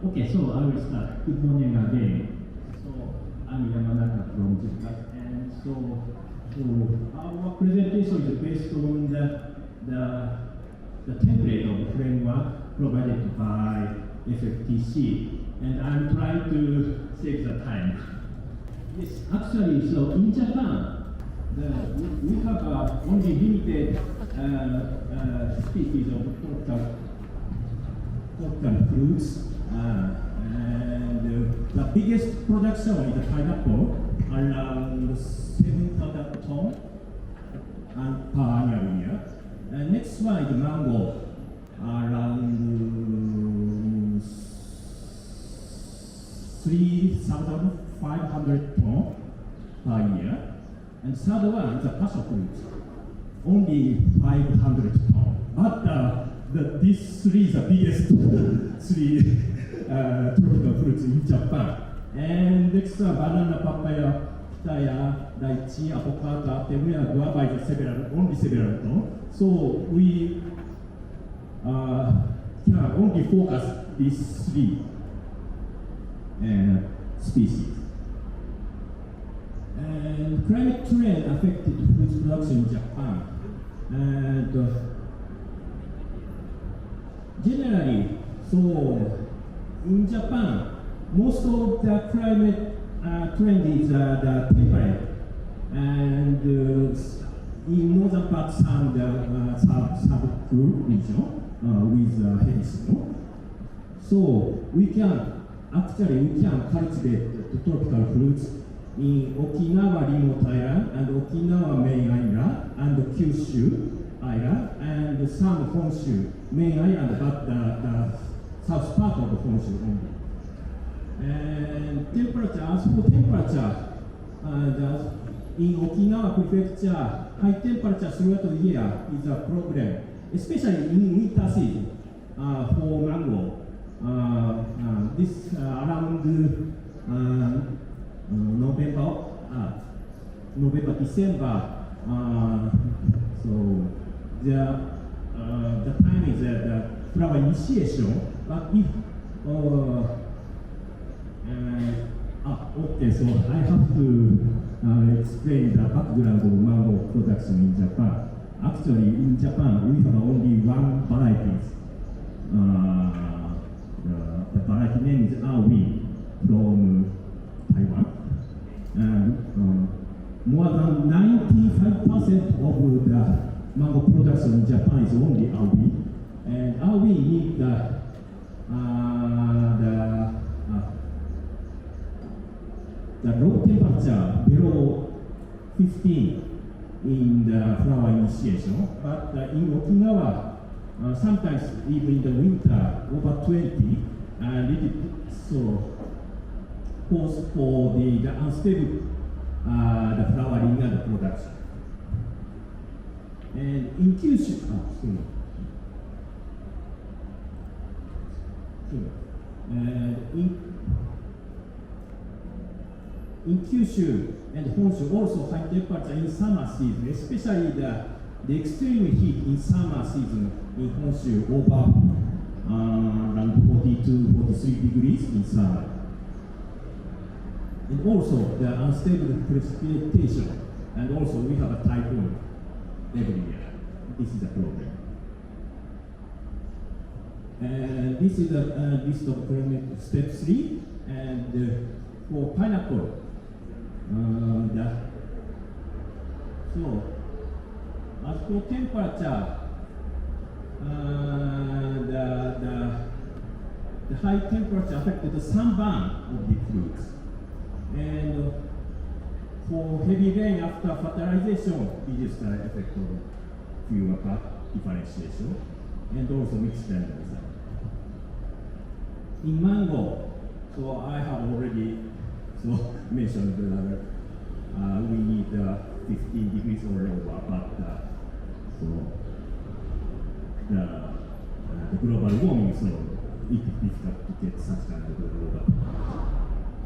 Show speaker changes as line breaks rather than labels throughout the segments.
Okay, so I will start. Good morning again. So I'm Yamanaka from Japan, and so our presentation is based on the template of framework provided by FFTC, and I'm trying to save the time. Yes, actually, so in Japan, we have only limited species of tropical fruits, and the biggest production is the pineapple, around 7,000 tons per annual year. And next one is mango, around 3,500 tons per year. And third one is the passion fruit, only 500 tons. But these three are the biggest three tropical fruits in Japan. And next one, banana, papaya, pitaya, lychee, avocado, apple, guava is only several tons. So we can only focus these three species. And climate trend affected food production in Japan. And generally, so in Japan, most of the climate trend is the temperate, and in northern parts and sub-cool region with heavy snow. So we can cultivate the tropical fruits in Okinawa remote island and Okinawa main island and Kyushu island and some Honshu main island, but the south part of the Honshu only. And temperature, as for temperature, in Okinawa prefecture, high temperature throughout the year is a problem, especially in winter season for mango. This around November, December. So the time is the flower initiation. But if okay, so I have to explain the background of mango production in Japan. Actually, in Japan, we have only one variety. The variety name is Aoi from Taiwan. And more than 95% of the mango production in Japan is only Aoi. And Aoi needs the low temperature below 15 in the flower initiation, but in Okinawa, sometimes even in the winter over 20, and it so cause for the unstable the flowering and the production. And in Kyushu, and in Kyushu and Honshu also high temperature in summer season, especially the extreme heat in summer season in Honshu over around 42, 43 degrees in summer. And also the unstable precipitation, and also we have a typhoon every year. This is a problem. And this is a list of climate step 3, and for pineapple. So, as for temperature, the high temperature affected the sunburn of the fruits. And for heavy rain after fertilization, reduced the effect of fewer differentiation, and also mixed tendency. In mango, so I have already mentioned we need 15 degrees or lower, but the global warming, so it's difficult to get such kind of global.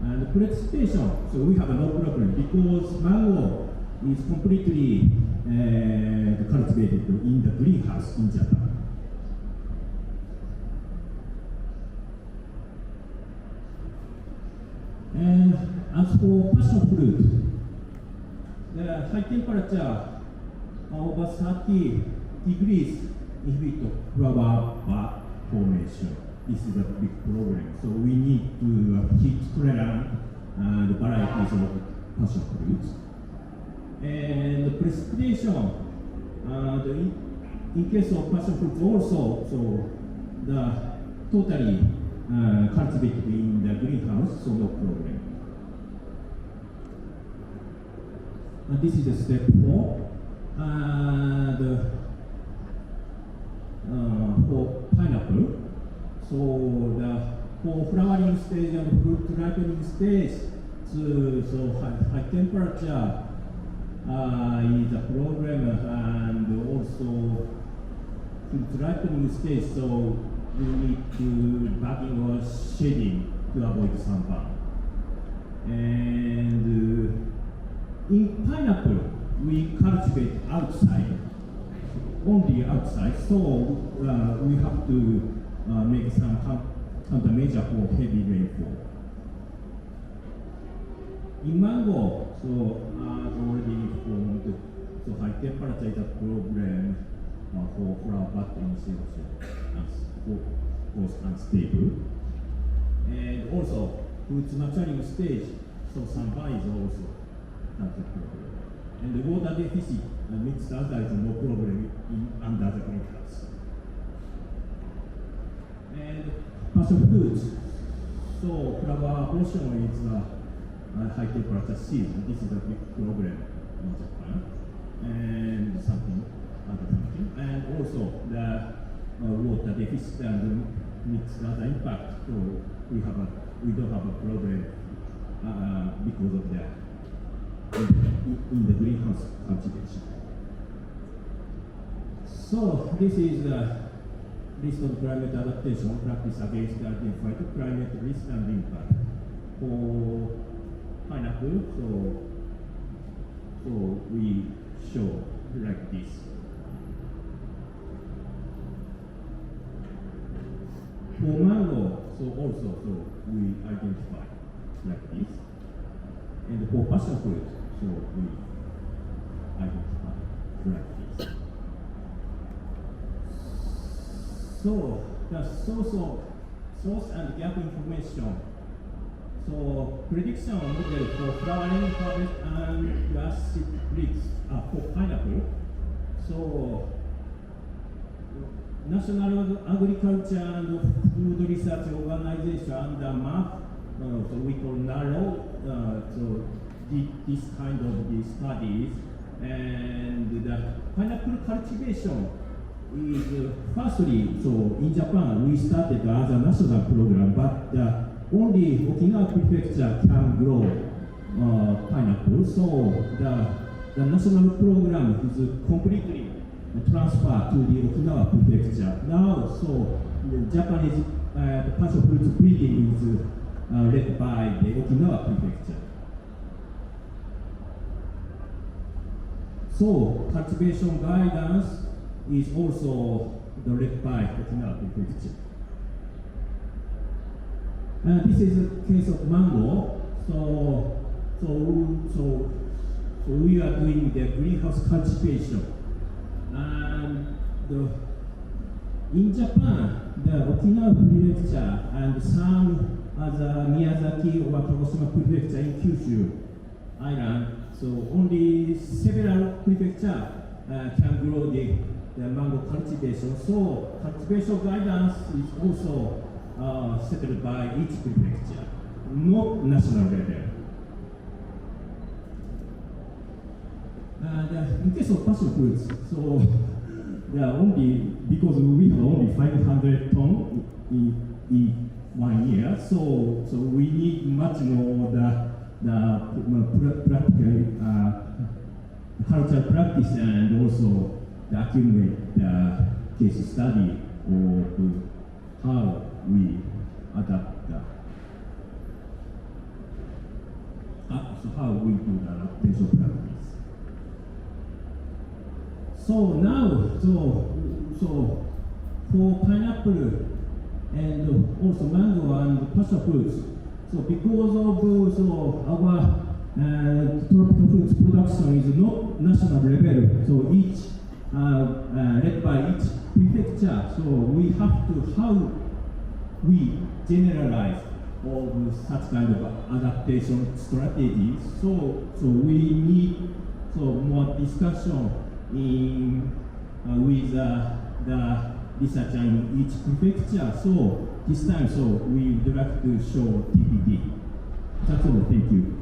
And precipitation, so we have no problem because mango is completely cultivated in the greenhouse in Japan. as for passion fruit, the high temperature over 30 degrees inhibit flower bud formation. This is a big problem. So we need to heat tolerant the varieties of passion fruits. And the precipitation, in case of passion fruits also, so the totally cultivated in the greenhouse, so no problem. This is the step 4. For pineapple, so for flowering stage and fruit ripening stage, so high temperature is a problem, and also fruit ripening stage, so we need to bagging or shading to avoid sunburn. And in pineapple, we cultivate outside, only outside, so we have to make some countermeasure for heavy rainfall. In mango, so as already informed, so high temperature is a problem for flower bud initiation, was unstable. And also, fruits maturing stage, so sunburn is also not a problem. And the water deficit mixed other is no problem under the greenhouse. And passion fruits, so flower portion is high temperature season. This is a big problem in Japan, and other something. And also the water deficit and mixed other impact. So we don't have a problem because of that. In the greenhouse cultivation. So this is the list of climate adaptation practice against the identified climate risk and impact. For pineapple, so we show like this. For mango, so also we identify like this. And for passion fruit, so we identify like this. So the source and gap information. So prediction model for flowering, harvest, and acid risks for pineapple. So National Agriculture and Food Research Organization under MAP, so we call NARO, so this kind of the studies, and the pineapple cultivation is firstly, so in Japan we started as a national program, but only Okinawa prefecture can grow pineapple, so the national program is completely transferred to the Okinawa prefecture. Now, so the Japanese passion fruit breeding is led by the Okinawa prefecture. So cultivation guidance is also led by Okinawa prefecture. This is a case of mango. So we are doing the greenhouse cultivation, and in Japan, the Okinawa prefecture and some other Miyazaki or Kagoshima prefecture in Kyushu Island, so only several prefectures can grow the mango cultivation. So cultivation guidance is also settled by each prefecture, not national level. In case of passion fruits, so they are only, because we have only 500 tons in 1 year, so we need much more cultural practice and also the accumulate case study of how we adapt so how we do the adaptation practice. So now, so for pineapple and also mango and passion fruits, So because of so our tropical fruits production is not national level, so each led by each prefecture. So we have to how we generalize all such kind of adaptation strategies. So we need more discussion in with the researcher in each prefecture. So this time, we would like to show TPP. That's all. Thank you.